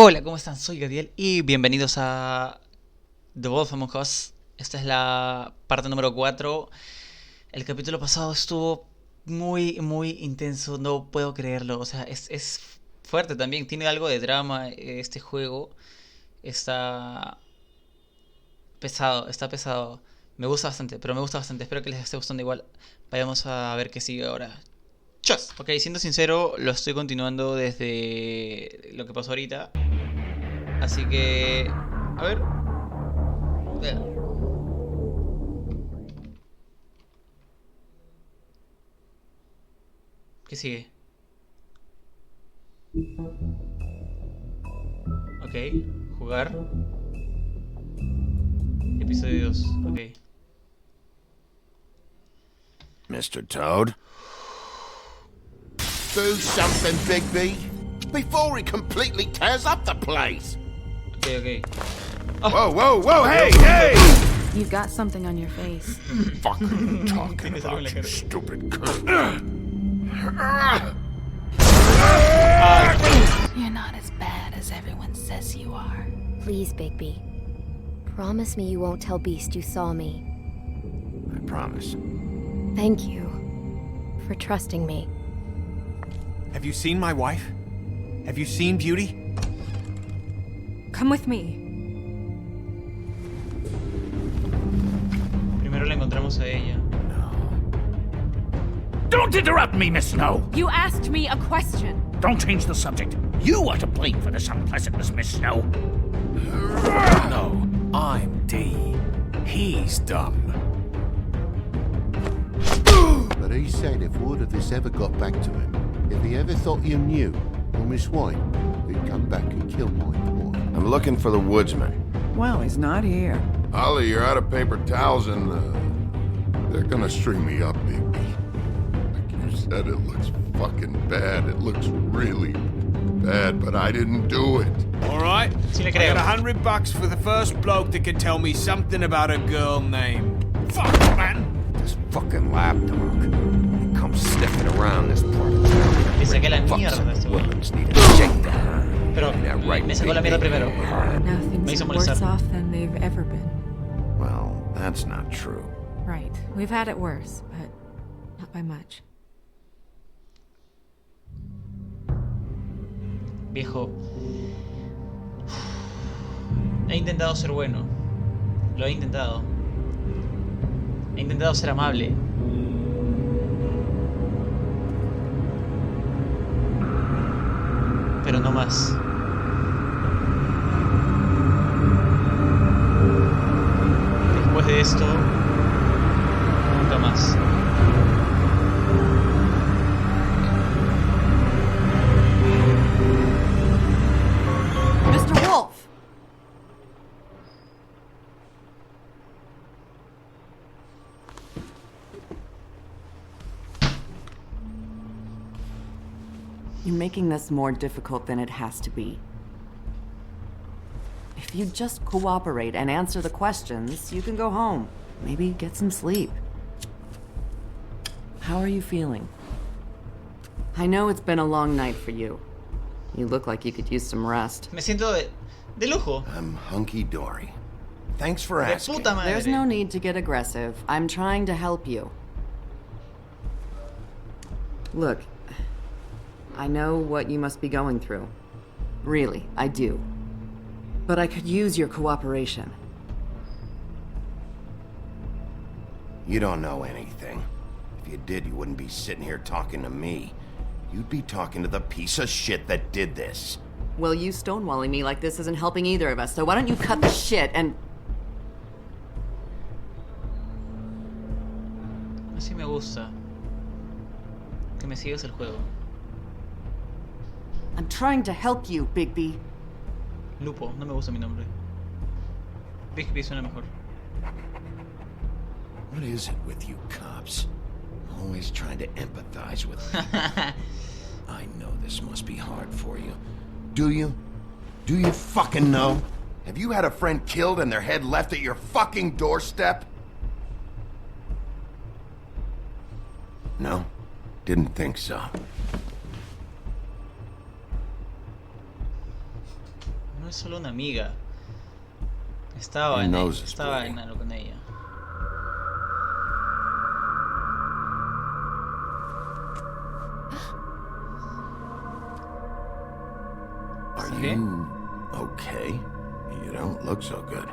Hola, ¿cómo están? Soy Gadiel y bienvenidos a The Wolf Among Us. Esta es la parte número 4. El capítulo pasado estuvo muy intenso, no puedo creerlo. O sea, es fuerte también, tiene algo de drama este juego. Está pesado, está pesado. Me gusta bastante, pero me gusta bastante. Espero que les esté gustando igual. Vayamos a ver qué sigue ahora. ¡Chos! Ok, siendo sincero, lo estoy continuando desde lo que pasó ahorita. Así que... A ver. ¿Qué sigue? Ok. Jugar. Episodio 2. Ok. Mr. Toad? Do something, Bigby, before he completely tears up the place. Ok. Whoa, whoa, whoa, hey, hey! You've got something on your face. Fuck are you talking Tienes algo en la about, you cara. stupid You're not as bad as everyone says you are. Please, Bigby. Promise me you won't tell Beast you saw me. I promise. Thank you for trusting me. Have you seen my wife? Have you seen Beauty? Come with me. Primero la encontramos a ella. Don't interrupt me, Miss Snow! You asked me a question. Don't change the subject. You are to blame for this unpleasantness, Miss Snow. No, I'm D. He's dumb. But he said if word of this ever got back to him, if he ever thought you knew, or Miss White, he'd come back and kill my boy. I'm looking for the woodsman. Well, he's not here. Ollie, you're out of paper towels and, they're gonna string me up, Bigby. Like you said, it looks fucking bad. It looks really bad, but I didn't do it. Alright, Sí le I creo. got $100 for the first bloke that can tell me something about a girl named... Fuck, man! This fucking lapdog. He comes sniffing around this part of town. Le saqué la Fucks mierda a and este güey. women's need a shakedown. Pero Yeah, right, me sacó la mierda Bigby. primero. Now Me things hizo are worse molestar. off than they've ever been. Well, that's not true. Right. We've had it worse, but not by much. Viejo. He intentado ser bueno. Lo he intentado. He intentado ser amable. Pero no más. Después de esto, nunca más. Mr. Wolf! You're making this more difficult than it has to be. If you just cooperate and answer the questions, you can go home. Maybe get some sleep. How are you feeling? I know it's been a long night for you. You look like you could use some rest. Me siento de lujo. I'm hunky-dory. Thanks for De asking. puta madre. There's no need to get aggressive. I'm trying to help you. Look, I know what you must be going through. Really, I do. But I could use your cooperation. You don't know anything. If you did, you wouldn't be sitting here talking to me. You'd be talking to the piece of shit that did this. Well, you stonewalling me like this isn't helping either of us, so why don't you cut the shit and... Así me gusta. Que me sigas el juego. I'm trying to help you, Bigby. Lupo, no me gusta mi nombre. Bigby suena mejor. What is it with you cops? Always trying to empathize with me. I know this must be hard for you. Do you? Do you fucking know? Have you had a friend killed and their head left at your fucking doorstep? No? Didn't think so. No es solo una amiga. Estaba Your en nose is estaba bleeding. en algo con ella. Are Okay. you okay? You don't look so good.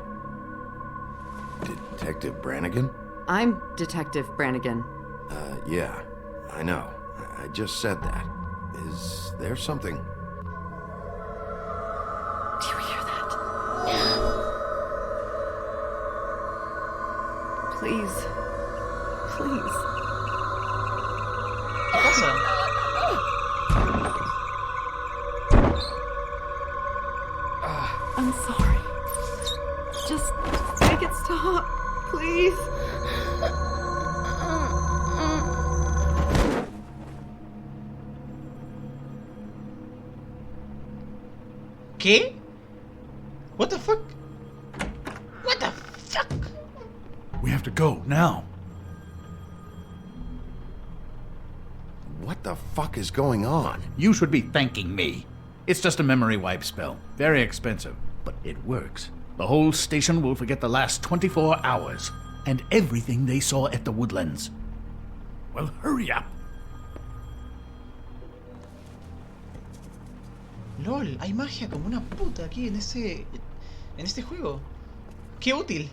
Detective Brannigan? I'm Detective Brannigan. Yeah, I know. I just said that. Is there something? Do you hear that? Please. Please. ¿Qué pasa? I'm sorry. Just make it stop, please. ¿Qué? What the fuck? What the fuck? We have to go now. What the fuck is going on? You should be thanking me. It's just a memory wipe spell. Very expensive, but it works. The whole station will forget the last 24 hours and everything they saw at the Woodlands. Well, hurry up. LOL, hay magia como una puta aquí en este juego. Qué útil.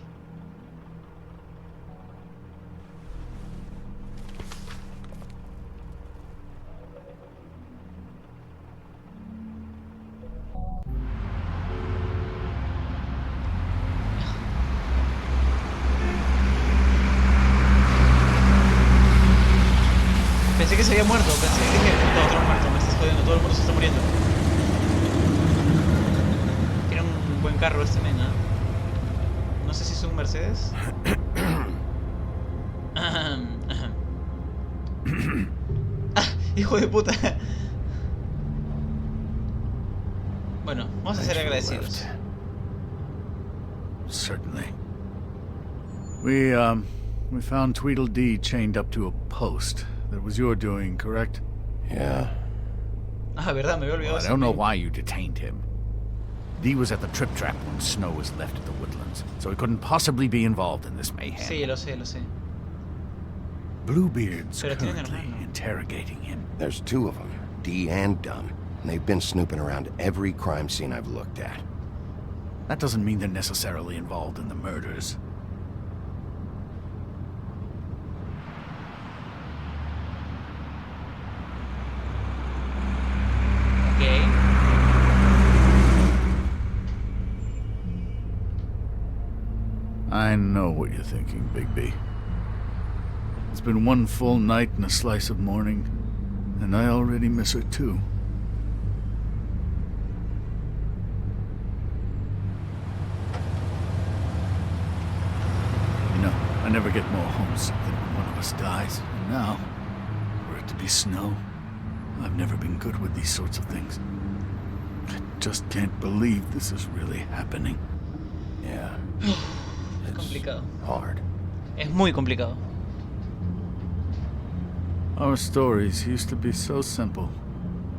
Pensé que se había muerto, pensé que dije, no, otro muerto, me estás jodiendo, todo el mundo se está muriendo. Tiene un buen carro este men, ¿eh? No sé si es un Mercedes. Ah, hijo de puta. Bueno, vamos a ser agradecidos. Certainly. We found Tweedledee chained up to a post. That was your doing, correct? Yeah. Ah, verdad, me había olvidado. Well, I ese don't know men. why you detained him. Dee was at the Trip Trap when Snow was left at the Woodlands, so he couldn't possibly be involved in this mayhem. Sí, lo sé, lo sé. Bluebeard's Pero tiene un currently hermano. interrogating him. There's two of them, Dee and Dunn. And they've been snooping around every crime scene I've looked at. That doesn't mean they're necessarily involved in the murders. Ok. I know what you're thinking, Bigby. It's been one full night and a slice of morning, and I already miss her too. You know, I never get more homesick than when one of us dies. And now, for it to be Snow, I've never been good with these sorts of things. I just can't believe this is really happening. Yeah. Es complicado. Hard. Es muy complicado. Our stories used to be so simple.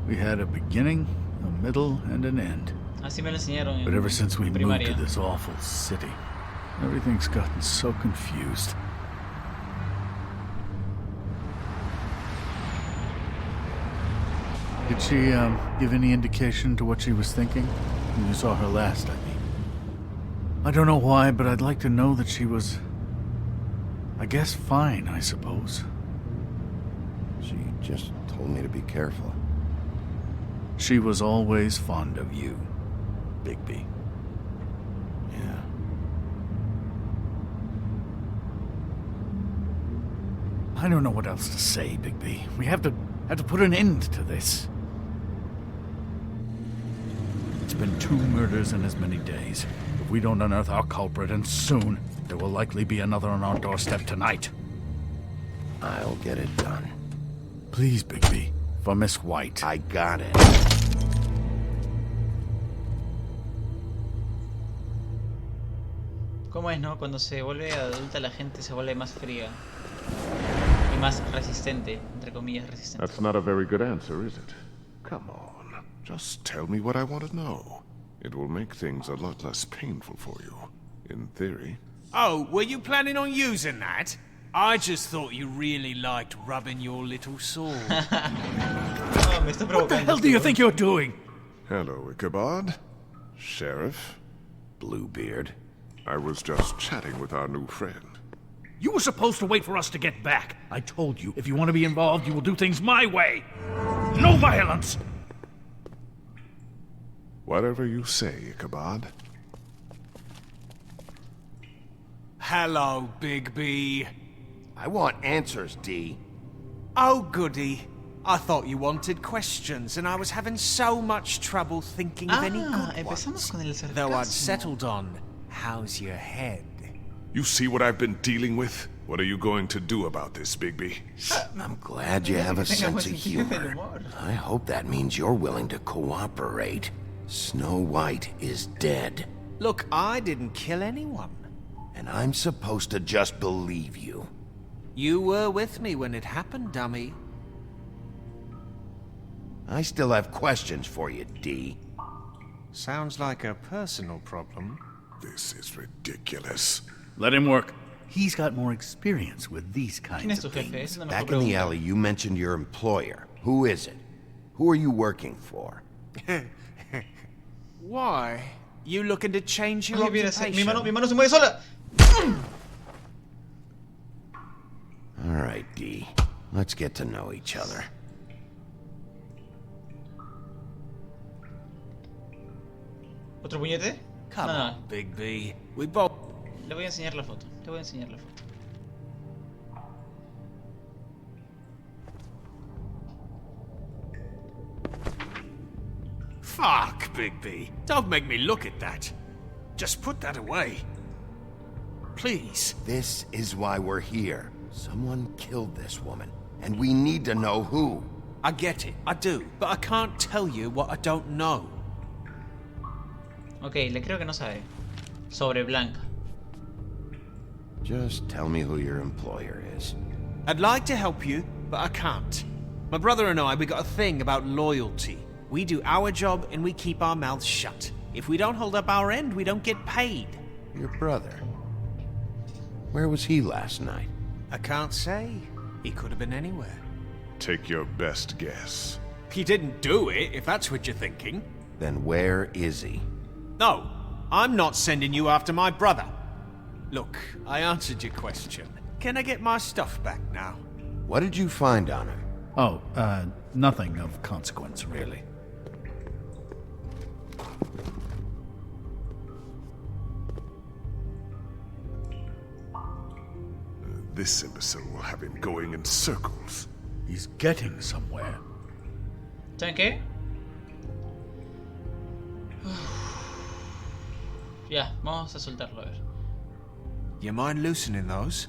We had a beginning, a middle, and an end. Así me lo enseñaron en But ever since we moved to primaria. this awful city, everything's gotten so confused. Did she give any indication to what she was thinking when you saw her last, I mean? I don't know why, but I'd like to know that she was, I guess, fine, I suppose. She just told me to be careful. She was always fond of you, Bigby. Yeah. I don't know what else to say, Bigby. We have to put an end to this. It's been 2 murders in as many days. If we don't unearth our culprit, and soon, there will likely be another on our doorstep tonight. I'll get it done. Please, Bigby, for Miss White. I got it. ¿Cómo es, no? Cuando se vuelve adulta la gente se vuelve más fría. Y más resistente, entre comillas, resistente. That's not a very good answer, is it? Come on. Just tell me what I want to know. It will make things a lot less painful for you, in theory. Oh, were you planning on using that? I just thought you really liked rubbing your little sword. Ah, me está What the provocando hell do este you weón. think you're doing? Hello, Ichabod. Sheriff. Bluebeard. I was just chatting with our new friend. You were supposed to wait for us to get back. I told you, if you want to be involved, you will do things my way. No violence! Whatever you say, Ichabod. Hello, Big B. I want answers, D. Oh, goody. I thought you wanted questions, and I was having so much trouble thinking of any Ah, good empezamos ones. con el Though I'd sarcasmo. settled on, how's your head? You see what I've been dealing with? What are you going to do about this, Bigby? I'm glad you have a sense of humor. I hope that means you're willing to cooperate. Snow White is dead, Look, I didn't kill anyone. and I'm supposed to just believe you. You were with me when it happened, dummy. I still have questions for you, D. Sounds like a personal problem. This is ridiculous. Let him work. He's got more experience with these ¿Quién es kinds tu of jefe? things. Esa es la mejor Back in the pregunta. alley, you mentioned your employer. Who is it? Who are you working for? Why? You looking to change your Ay, viene ese- occupation? mi mano se mueve sola. All right, D. Let's get to know each other. ¿Otro puñete? Come No, no. on, Big B. We both... Le voy a enseñar la foto. Le voy a enseñar la foto. Fuck, Big B. Don't make me look at that. Just put that away. Please. This is why we're here. Someone killed this woman, and we need to know who. I get it, I do. But I can't tell you what I don't know. Ok, le creo que no sabe. Sobre Blanca. Just tell me who your employer is. I'd like to help you, but I can't. My brother and I, we got a thing about loyalty. We do our job and we keep our mouths shut. If we don't hold up our end, we don't get paid. Your brother. Where was he last night? I can't say. He could have been anywhere. Take your best guess. He didn't do it, if that's what you're thinking. Then where is he? No, I'm not sending you after my brother. Look, I answered your question. Can I get my stuff back now? What did you find on him? Oh, nothing of consequence, really. This imbecile will have him going in circles. He's getting somewhere. ¿Saben qué? Ya, vamos a soltarlo a ver. You mind loosening those?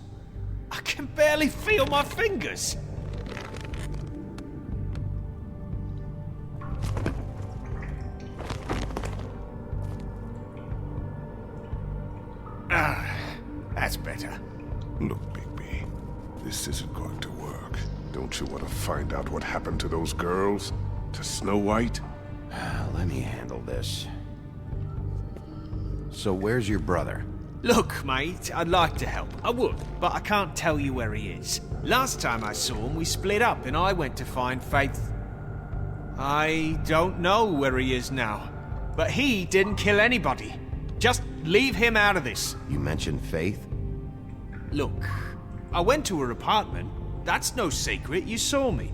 I can barely feel my fingers. Ah, that's better. Look, Bigby, this isn't going to work. Don't you want to find out what happened to those girls? To Snow White? Let me handle this. So where's your brother? Look, mate, I'd like to help. I would, but I can't tell you where he is. Last time I saw him, we split up and I went to find Faith. I don't know where he is now, but he didn't kill anybody. Just leave him out of this. You mentioned Faith? Look, I went to her apartment. That's no secret. You saw me.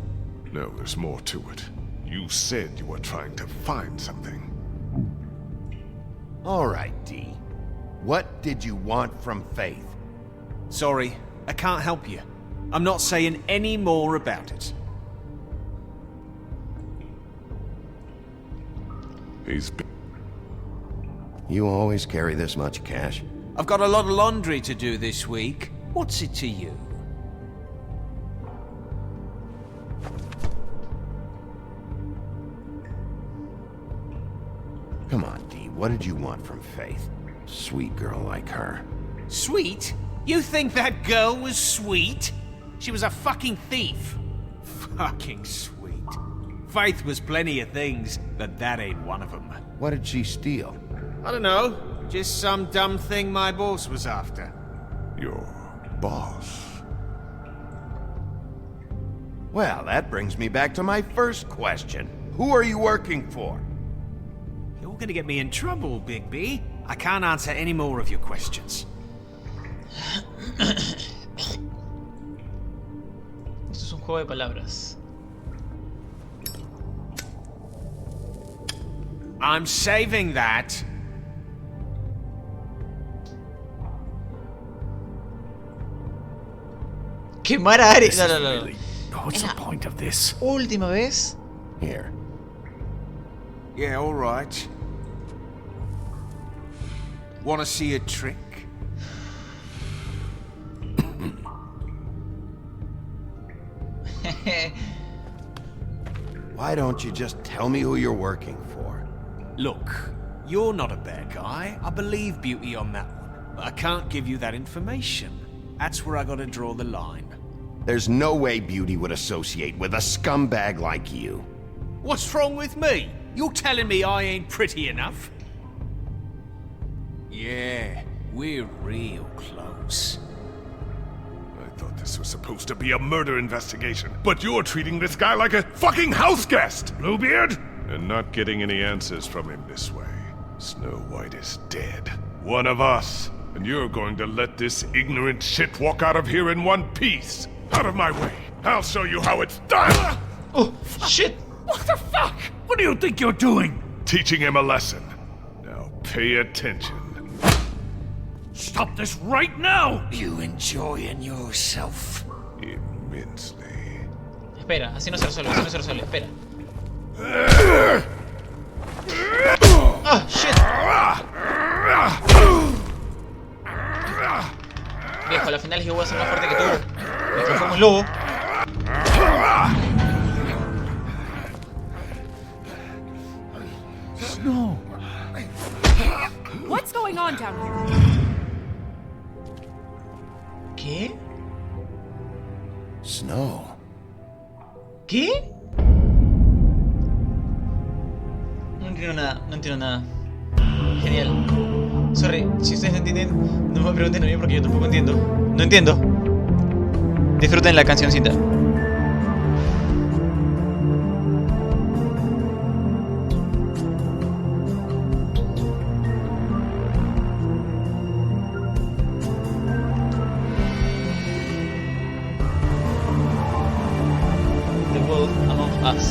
No, there's more to it. You said you were trying to find something. All right, D. What did you want from Faith? Sorry, I can't help you. I'm not saying any more about it. He's been... You always carry this much cash? I've got a lot of laundry to do this week. What's it to you? Come on, D. What did you want from Faith? Sweet girl like her. Sweet? You think that girl was sweet? She was a fucking thief. Fucking sweet. Faith was plenty of things, but that ain't one of them. What did she steal? I don't know. Just some dumb thing my boss was after. Your boss. Well, that brings me back to my first question. Who are you working for? You're gonna get me in trouble, Bigby. I can't answer any more of your questions. Esto es un juego de palabras. I'm saving that. Quemar a Ares. No, no, no. Really, what's the point of this? Última vez. Here. Yeah, all right. Wanna see a trick? Why don't you just tell me who you're working for? Look, you're not a bad guy. I believe Beauty on that one. But I can't give you that information. That's where I gotta draw the line. There's no way Beauty would associate with a scumbag like you. What's wrong with me? You're telling me I ain't pretty enough? Yeah, we're real close. I thought this was supposed to be a murder investigation, but you're treating this guy like a fucking house guest, Bluebeard! And not getting any answers from him this way. Snow White is dead. One of us. And you're going to let this ignorant shit walk out of here in one piece. Out of my way. I'll show you how it's done! Oh, shit. What the fuck? What do you think you're doing? Teaching him a lesson. Now pay attention. Stop this right now! You enjoying yourself? Immensely. Espera, así no se resuelve, así no se resuelve. Espera. Ah, shit. Viejo, a la final yo voy a ser más fuerte que tú. Me transformo en lobo. No. What's going on down here? ¿Qué? Snow. ¿Qué? No entiendo nada, no entiendo nada. Genial. Sorry, si ustedes no entienden, no me pregunten a mí porque yo tampoco entiendo. No entiendo. Disfruten la cancioncita. The Wolf Among Us.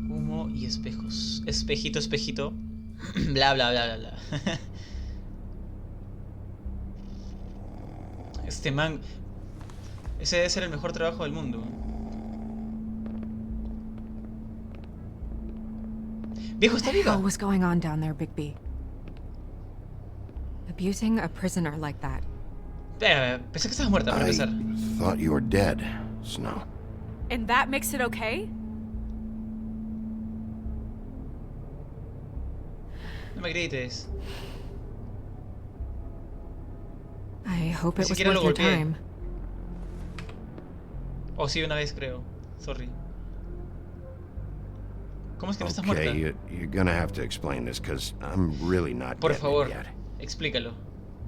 Humo y espejos. Espejito, espejito. Bla, bla, bla, bla, bla. Este man... Ese debe ser el mejor trabajo del mundo. Viejo, está What the hell viva. was going on down there, Bigby? Abusing a prisoner like that. Pensé que estabas muerta para I empezar. thought you were dead, Snow. And that makes it okay? No me grites. I hope it Ni was siquiera worth lo your golpeé. time. Oh, sí, una vez creo. Sorry. ¿Cómo es que no estás muerta? Okay, you're gonna have to explain this, because I'm really not Por getting favor, it yet. explícalo.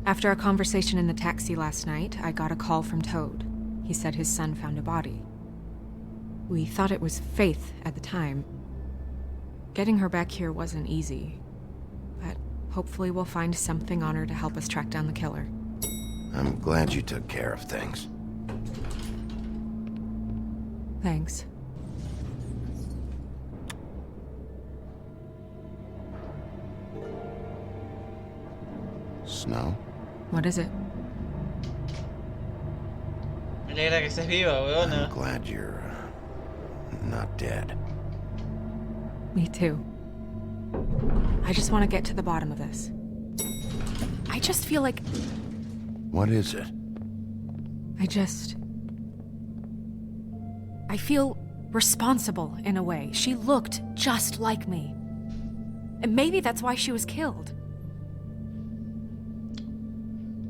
After a conversation in the taxi last night, I got a call from Toad. He said his son found a body. We thought it was Faith at the time. Getting her back here wasn't easy. But hopefully we'll find something on her to help us track down the killer. I'm glad you took care of things. Thanks. Snow? What is it? Me alegra que estés viva, I'm weona. glad you're not dead. Me too. I just want to get to the bottom of this. I just feel like... What is it? I feel responsible in a way. She looked just like me. And maybe that's why she was killed.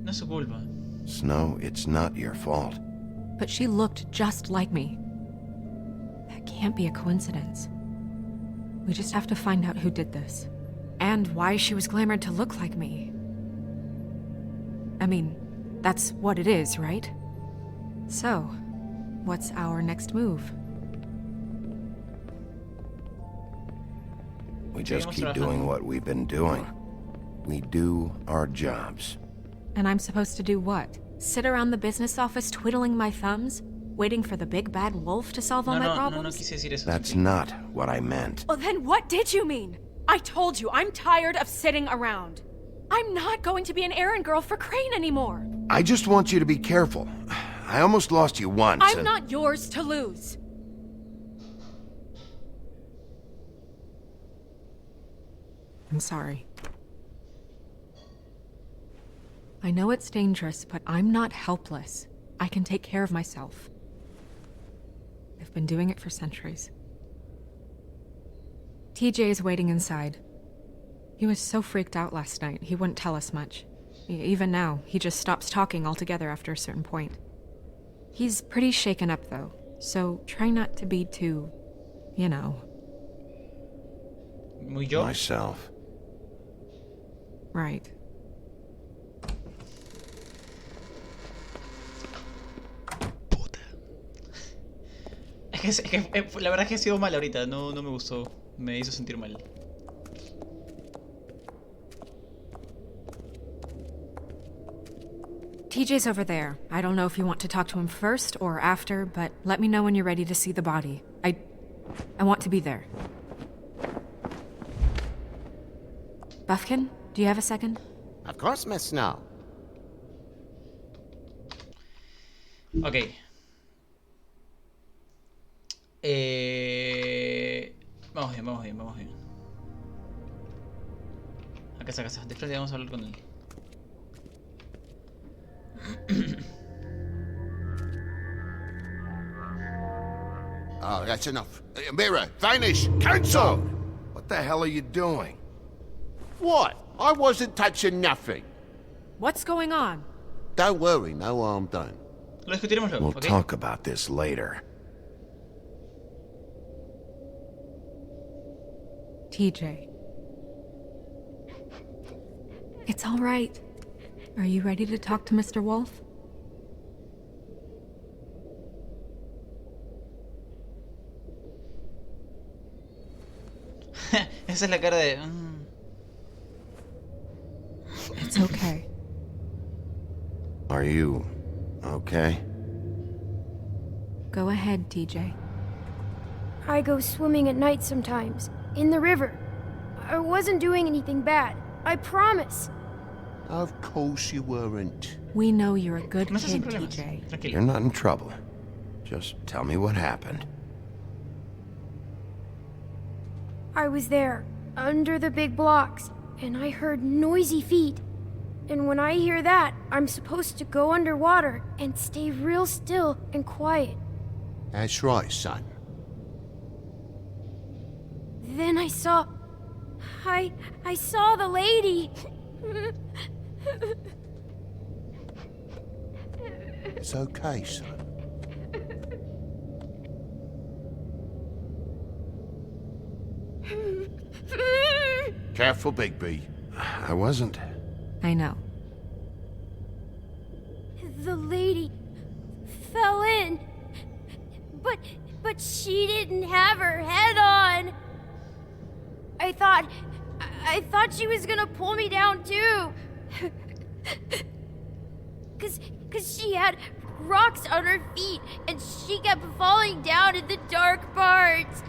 No es su culpa. Snow, it's not your fault. But she looked just like me. That can't be a coincidence. We just have to find out who did this. And why she was glamored to look like me. I mean, that's what it is, right? So, what's our next move? We just keep doing what we've been doing. We do our jobs. And I'm supposed to do what? Sit around the business office twiddling my thumbs? Waiting for the big bad wolf to solve all my No problems? quise decir eso. That's not what I meant. Well, then what did you mean? I told you, I'm tired of sitting around. I'm not going to be an errand girl for Crane anymore. I just want you to be careful. I almost lost you once. I'm not yours to lose. I'm sorry. I know it's dangerous, but I'm not helpless. I can take care of myself. I've been doing it for centuries. TJ is waiting inside. He was so freaked out last night, he wouldn't tell us much. Even now, he just stops talking altogether after a certain point. He's pretty shaken up, though, so try not to be too, you know. Muy yo. Myself. Right. Puta. La verdad es que he sido mal ahorita. No me gustó. Me hizo sentir mal. TJ's over there. I don't know if you want to talk to him first or after, but let me know when you're ready to see the body. I want to be there. Buffkin, do you have a second? Of course, Miss Snow. Ok. Vamos bien. Acá. De frente vamos a hablar con él. Oh, that's enough. Mira, vanish! Cancel! What the hell are you doing? What? I wasn't touching nothing. What's going on? Don't worry, no harm done. Lo discutiremos luego, We'll ¿ok? talk about this later. TJ. It's all right. Are you ready to talk to Mr. Wolf? Esa es la cara de... It's okay. Are you okay? Go ahead, TJ. I go swimming at night sometimes, in the river. I wasn't doing anything bad, I promise. Of course you weren't. We know you're a good No estás sin kid, problemas. TJ. Tranquilo. You're not in trouble. Just tell me what happened. I was there, under the big blocks, and I heard noisy feet. And when I hear that, I'm supposed to go underwater and stay real still and quiet. That's right, son. Then I saw... I saw the lady. It's okay, son. Careful, Bigby. I wasn't. I know. The lady fell in. But she didn't have her head on. I thought she was gonna pull me down too. Cause she had rocks on her feet and she kept falling down in the dark parts.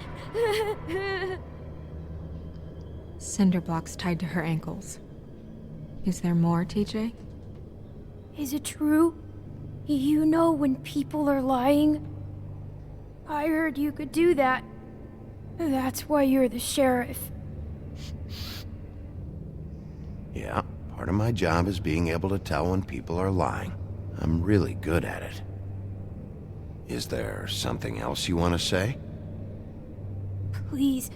Cinder blocks tied to her ankles. Is there more, TJ? Is it true? You know when people are lying? I heard you could do that. That's why you're the sheriff. Yeah, part of my job is being able to tell when people are lying. I'm really good at it. Is there something else you want to say? Please,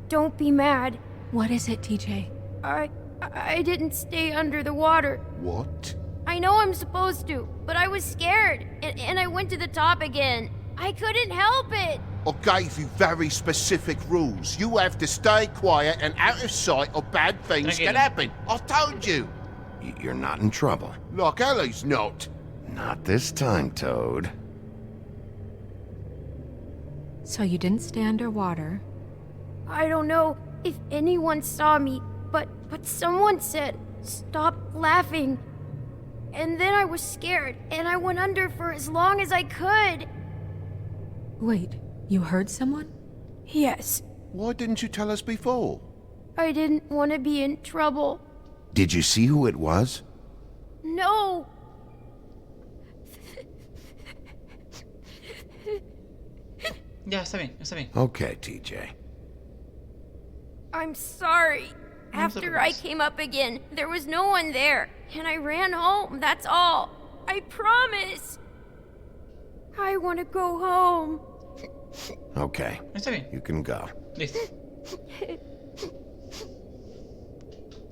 don't be mad. What is it, TJ? I didn't stay under the water. What? I know I'm supposed to, but I was scared, and I went to the top again. I couldn't help it. I gave you very specific rules. You have to stay quiet and out of sight or bad things can happen. I told you. You're not in trouble. Like Ellie's not. Not this time, Toad. So you didn't stay underwater. I don't know if anyone saw me, but someone said, "Stop laughing." And then I was scared, and I went under for as long as I could. Wait, you heard someone? Yes, Why didn't you tell us before? I didn't want to be in trouble. Did you see who it was? No! Ya, está bien, está bien. Okay, TJ. I'm sorry. After I came up again, there was no one there, and I ran home, that's all. I promise. I want to go home. Okay, Está bien. you can go. Listo.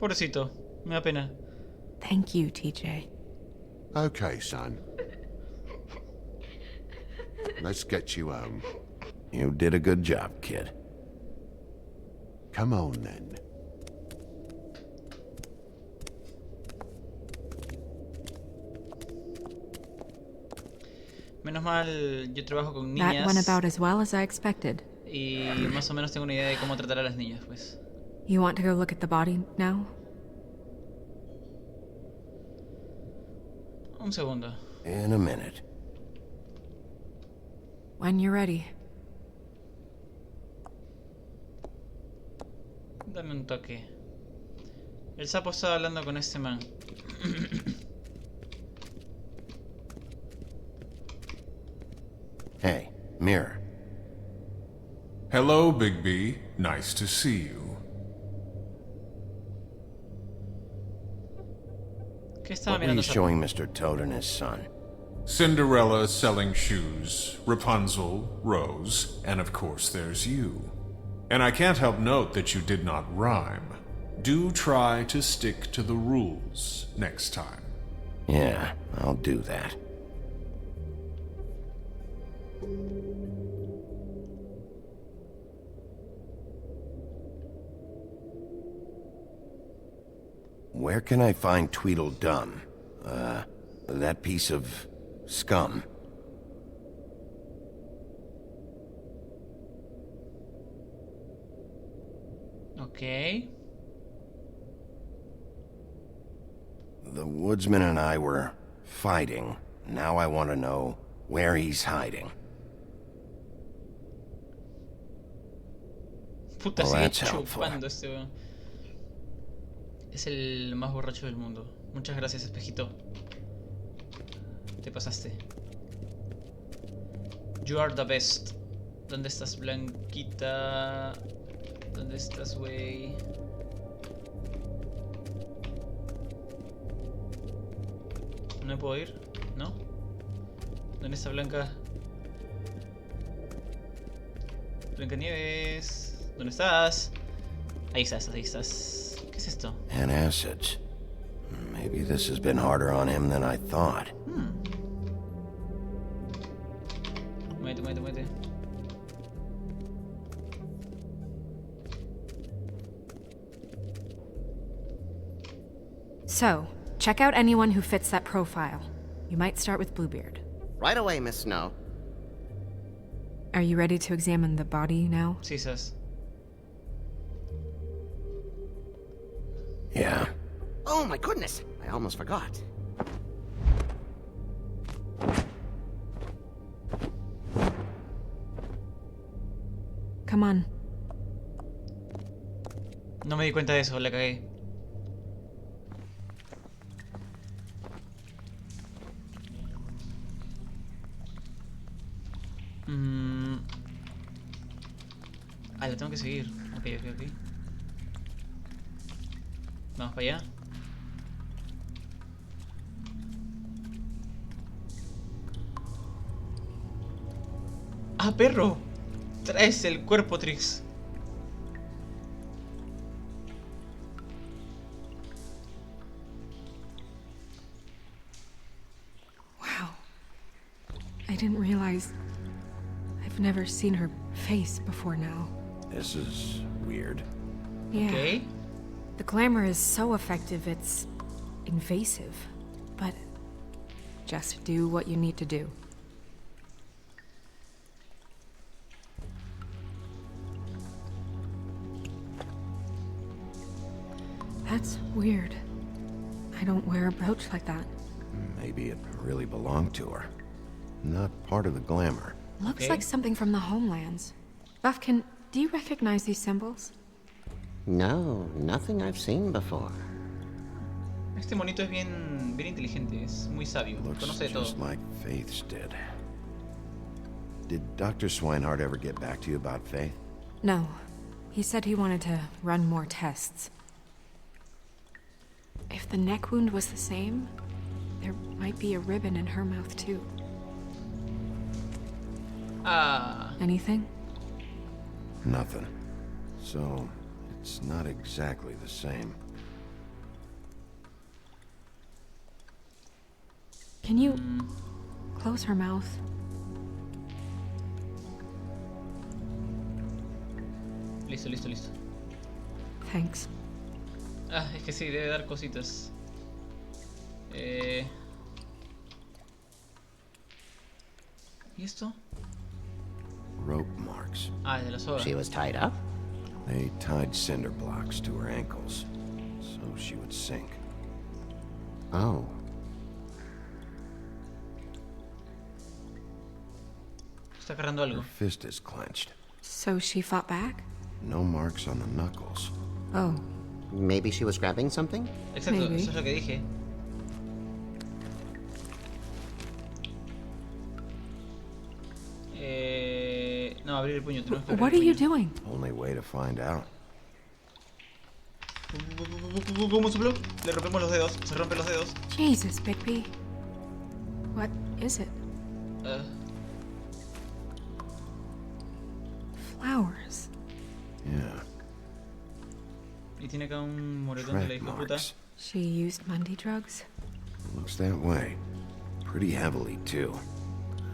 Pobrecito. Me da pena. Thank you, TJ. Okay, son. Let's get you home. You did a good job, kid. Come on, then. Menos mal, yo trabajo con That went niñas about as well as I expected. y más o menos tengo una idea de cómo tratar a las niñas, pues. You want to go look at the body now? Un segundo. In a minute. When you're ready. Dame un toque. El sapo estaba hablando con este man. Hey, Mirror. Hello, Bigby. Nice to see you. ¿Qué estaba What were mirando you el sapo? showing Mr. Toad and his son? Cinderella selling shoes, Rapunzel, Rose, and of course there's you. And I can't help note that you did not rhyme. Do try to stick to the rules next time. Yeah, I'll do that. Where can I find Tweedledum? That piece of scum. Ok. The woodsman and I were fighting. Now I want to know where he's hiding. Puta, Well, sigue that's helpful. chupando este weón. Es el más borracho del mundo. Muchas gracias, espejito. Te pasaste. You are the best. ¿Dónde estás, Blanquita? ¿Dónde estás, güey? ¿No me puedo ir? ¿No? ¿Dónde está Blanca? Blancanieves. ¿Dónde estás? Ahí estás, ahí estás. ¿Qué es esto? Antacids. Maybe this has been harder on him than I thought. Muévete, muévete, muévete. So, check out anyone who fits that profile. You might start with Bluebeard. Right away, Miss Snow. Are you ready to examine the body now? Sí, estás. Yeah. Oh my goodness, I almost forgot. Come on. No me di cuenta de eso, la cagué. Ah, la tengo que seguir. Ok, ok, ok. Vamos para allá. ¡Ah, perro! Traes el cuerpo, Trix. didn't realize... I've never seen her face before now. This is weird. Yeah. Ok. The glamour is so effective, it's invasive. But just do what you need to do. That's weird. I don't wear a brooch like that. Maybe it really belonged to her. Not part of the glamour. Looks Okay. like something from the homelands. Buffkin, do you recognize these symbols? No, nothing I've seen before. Este monito es bien inteligente, es muy sabio, Looks conoce de just todo. like Faith's did. Did Dr. Swinehart ever get back to you about Faith? No. He said he wanted to run more tests. If the neck wound was the same, there might be a ribbon in her mouth too. Ah, Anything? Nothing. So, it's not exactly the same. Can you close her mouth? listo, listo, listo. Thanks. Ah, es que sí, debe dar cositas. ¿Y esto? Rope marks. Ah, es de la soga. She was tied up? They tied cinder blocks to her ankles, so she would sink. Oh. Está agarrando Her algo. fist is clenched. So she fought back? No marks on the knuckles. Oh, Maybe she was grabbing something? Exacto, Maybe. eso es lo que dije. No, abrir el puño. Tenemos que abrir what el are you puño. doing? Only way to find out. ¿Cómo sopló? Le rompemos los dedos. Se rompen los dedos. Jesus, Bigby. What is it? Ah, Flowers. Yeah, y tiene acá un moretón de la track hija puta. marks. She used Mundy drugs? Looks that way. Pretty heavily, too.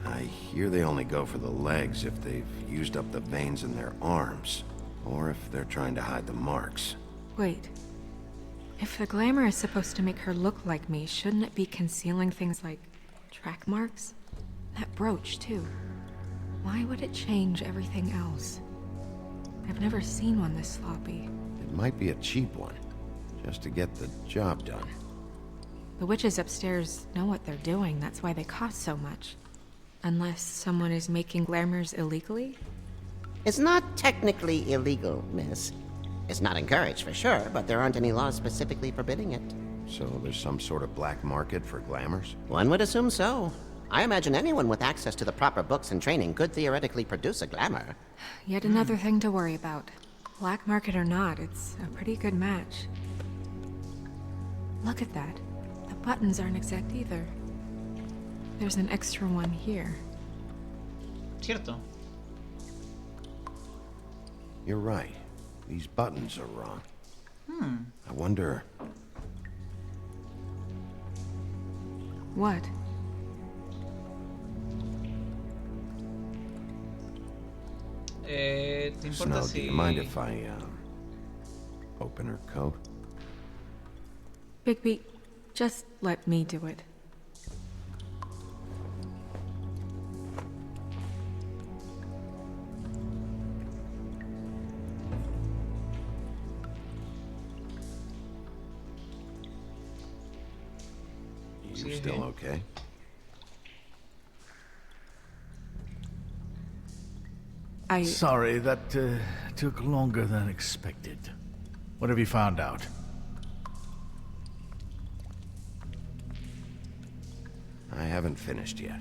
I hear they only go for the legs if they've used up the veins in their arms, or if they're trying to hide the marks. Wait. If the glamour is supposed to make her look like me, shouldn't it be concealing things like track marks? That brooch, too. Why would it change everything else? I've never seen one this sloppy. It might be a cheap one, just to get the job done. The witches upstairs know what they're doing, that's why they cost so much. Unless someone is making glamours illegally? It's not technically illegal, miss. It's not encouraged for sure, but there aren't any laws specifically forbidding it. So there's some sort of black market for glamours? One would assume so. I imagine anyone with access to the proper books and training could theoretically produce a glamour. Yet another thing to worry about. Black market or not, it's a pretty good match. Look at that. The buttons aren't exact either. There's an extra one here. Cierto. You're right. These buttons are wrong. I wonder... What? ¿Te importa Snow, si... do you mind if I, open her coat? Bigby, just let me do it. You Sí, still bien. okay? Sorry, that took longer than expected. What have you found out? I haven't finished yet.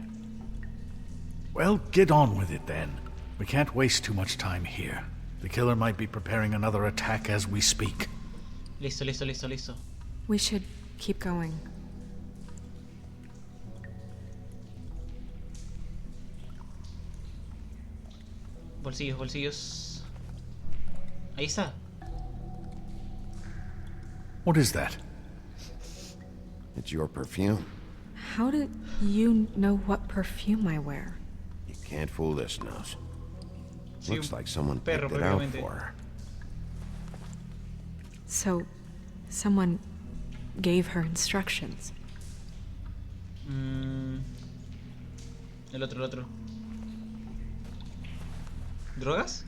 Well, get on with it then. We can't waste too much time here. The killer might be preparing another attack as we speak. Listo, listo, listo, listo. We should keep going. Bolsillos, bolsillos. Ahí está. What is that? It's your perfume. How do you know what perfume I wear? You can't fool this nose. Sí, Looks like someone perro, picked it out prácticamente. for her. So, someone gave her instructions. El otro. ¿Drogas?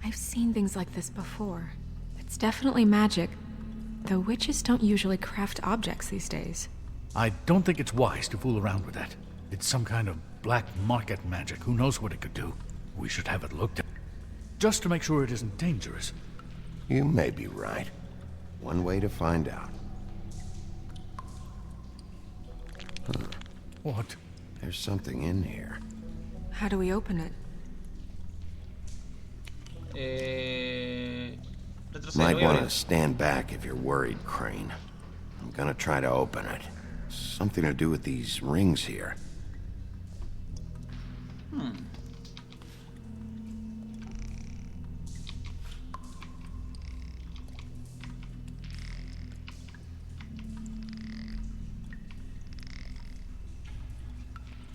I've seen things like this before. It's definitely magic, though witches don't usually craft objects these days. I don't think it's wise to fool around with that. It's some kind of black market magic. Who knows what it could do? We should have it looked at. Just to make sure it isn't dangerous. You may be right. One way to find out. Huh. What? There's something in here. How do we open it? Retroceder, Might voy a want abrir. to stand back if you're worried, Crane. I'm gonna try to open it. Something to do with these rings here.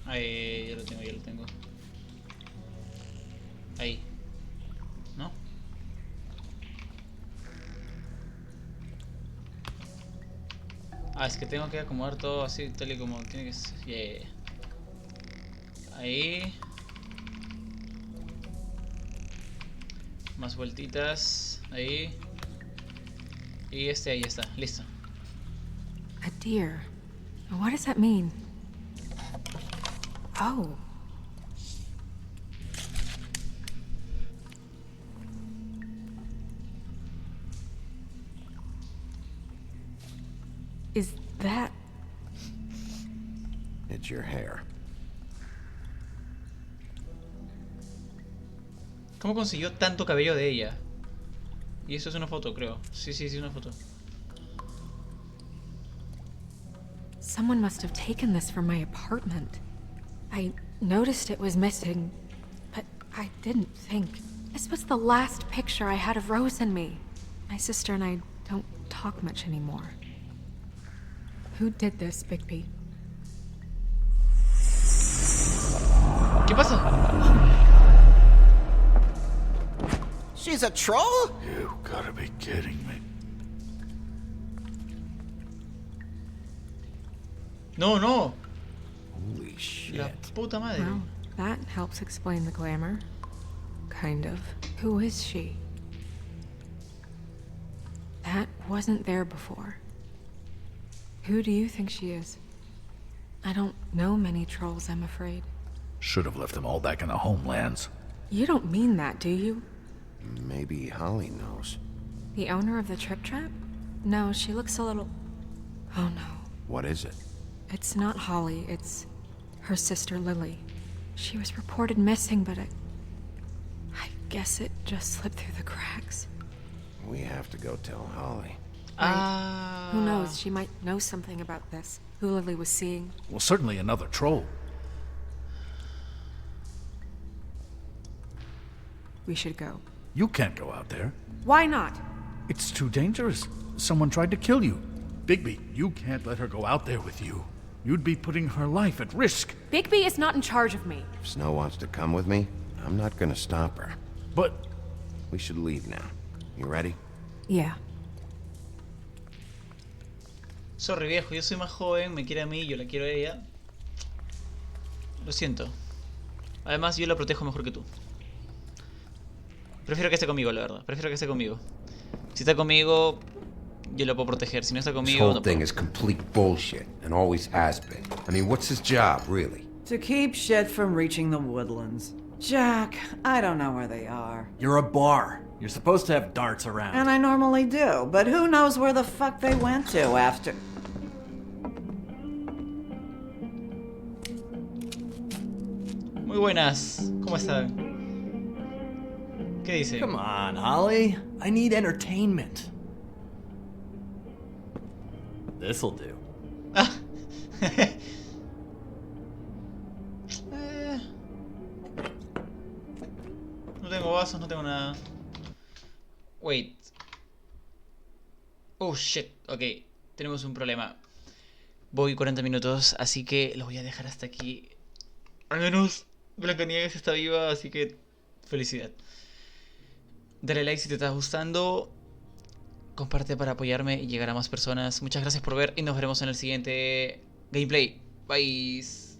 Ahí, ya lo tengo. Ahí. ¿No? Ah, es que tengo que acomodar todo así, tal y como tiene que ser. Yeah. Ahí. Más vueltitas. Ahí. Y ahí está. Listo. A deer. What does that mean? Oh. Is that... It's your hair. ¿Cómo consiguió tanto cabello de ella? Y eso es una foto, creo. Sí, una foto. Someone must have taken this from my apartment. I noticed it was missing, but I didn't think. This was the last picture I had of Rose and me. My sister and I don't talk much anymore. Who did this, Bigby? ¿Qué pasa? She's a troll? You gotta be kidding me. No. Holy shit. La puta madre. Well, that helps explain the glamour. Kind of. Who is she? That wasn't there before. Who do you think she is? I don't know many trolls, I'm afraid. Should have left them all back in the homelands. You don't mean that, do you? Maybe Holly knows. The owner of the Trip Trap? No, she looks a little... Oh no. What is it? It's not Holly, it's her sister Lily. She was reported missing, but I guess it just slipped through the cracks. We have to go tell Holly. Right. Who knows, she might know something about this. Who Lily was seeing. Well, certainly another troll. We should go. You can't go out there. Why not? It's too dangerous. Someone tried to kill you. Bigby, you can't let her go out there with you. You'd be putting her life at risk. Bigby is not in charge of me. If Snow wants to come with me, I'm not gonna stop her. But... We should leave now. You ready? Yeah. Sorry, viejo, yo soy más joven, me quiere a mí, yo la quiero a ella. Lo siento. Además, yo la protejo mejor que tú. Prefiero que esté conmigo, la verdad. Prefiero que esté conmigo. Si está conmigo, yo la puedo proteger. Si no está This conmigo, whole no thing puedo. is complete bullshit, and always has been. I mean, what's his job, really? To keep shit from reaching the woodlands. Jack, I don't know where they are. You're a bar. You're supposed to have darts around. And I normally do, but who knows where the fuck they went to after... Muy buenas. ¿Cómo están? ¿Qué dice? Come on, Holly. I need entertainment. This'll do. No tengo vasos, no tengo nada. Wait. Oh shit, ok. Tenemos un problema. voy 40 minutos, así que lo voy a dejar hasta aquí. Al menos Blancanieves está viva, así que felicidad. Dale like si te está gustando. Comparte para apoyarme y llegar a más personas. Muchas gracias por ver y nos veremos en el siguiente gameplay. Bye.